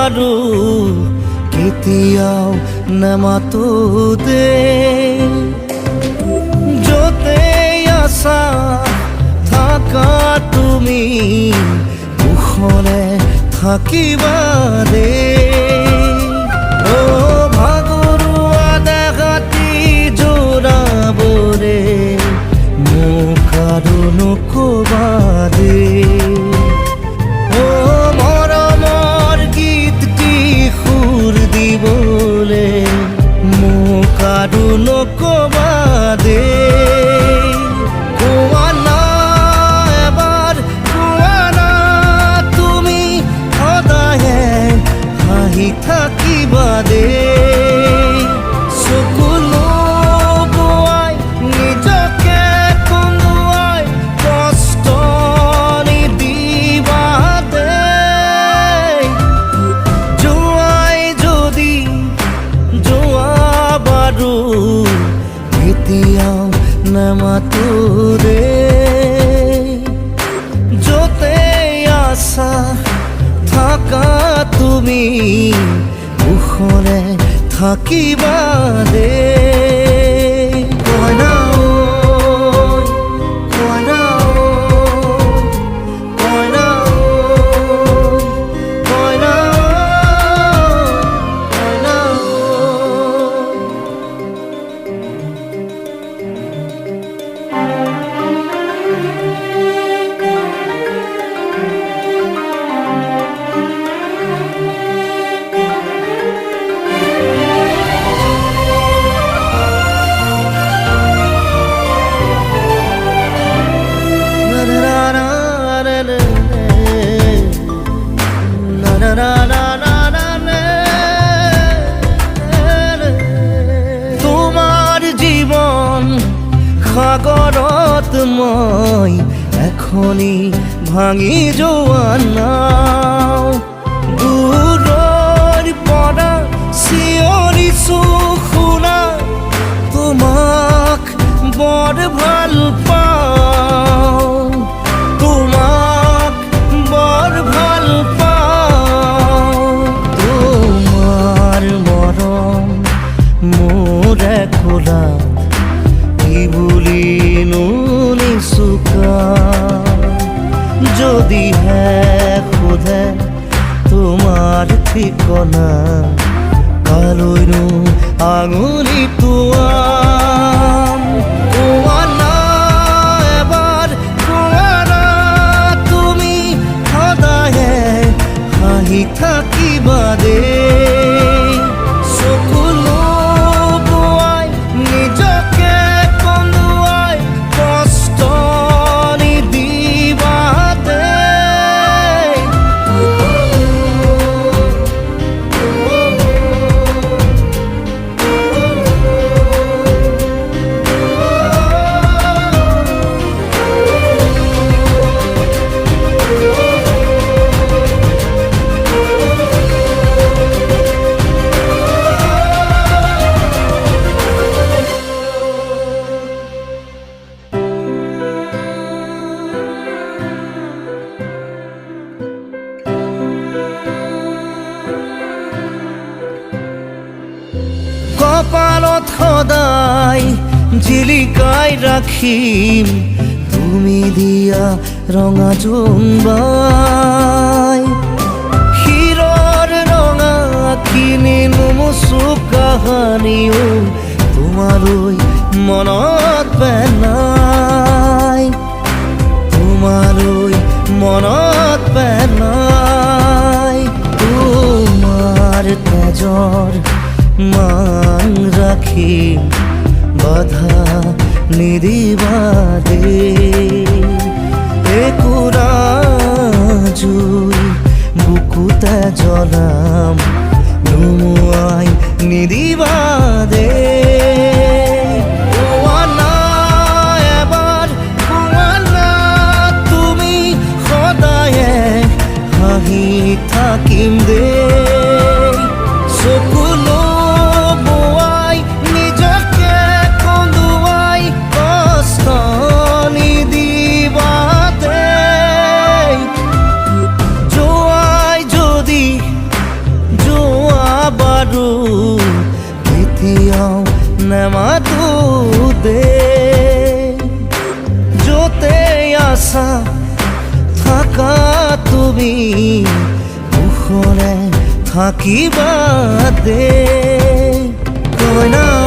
বাৰু কেতিয়াও নেমাতোতে য'তে আছা থাকা তুমি কুশলে থাকিবা দেই ভাগৰুৱা দেহাতি জোৰাবৰে মোক আৰু নকবা দেই মৰমৰ গীতটি সুৰ দিবলে মোক আৰু নকবা দেই কোৱা না এবাৰ কোৱা না তুমি সদায়ে হাঁহি থাকিবা দেই চকুলো বোৱাই নিজকে কন্দুৱাই কষ্ট নিদিবা দেই যোৱাই যদি যোৱা বাৰু কেতিয়াও নেমাতো দেই য'তে আছা থাকা তুমি কুশলে থাকিবা দেই কইনা ঐ, কইনা ঐ, কইনা ঐ, কইনা ঐ, কইনা ঐ। তোমার জীবন সাগৰত মই এখনি ভাঙি যোৱা নাও দূৰৰ পৰা চিঞৰিছো শুনা তোমাক বৰ ভাল পাওঁ তোমাক বৰ ভাল পাওঁ তোমাৰ মৰম মোৰ কোলা কি বুলিনো নিচুকা যদিহে সোধে তোমাৰ ঠিকনা কালৈনো আঙুলি তোৱাম কোৱা না এবাৰ কোৱা না তুমি সদায়ে হাঁহি থাকিবা দেই চকুলো বোৱাই নিজকে কন্দুৱাই কষ্ট নিদিবা দেই কপালত সদায় জিলিকাই ৰাখিম তুমি দিয়া ৰঙা জোনবাই শিৰৰ ৰঙা কিনি নুমুচু কাহানিও তোমালৈ মনত পেলাই তোমালৈ মনত পেলাই তোমাৰ তেজৰ মান ৰাখি বাধা নিদিবা দেই একুৰা জুই বুকুতে জ্বলাম নুমুৱাই নিদিবা দেই কোৱা না এবাৰ কোৱা না তুমি সদায়ে হাঁহি থাকিম দেই চকুলো বোৱাই নিজকে কন্দুৱাই কষ্ট নিদিবা দেই যোৱাই যদি হও নেমাতো দে য'তে আছা থাকা তুমি কুশলে থাকিবা দে কইনা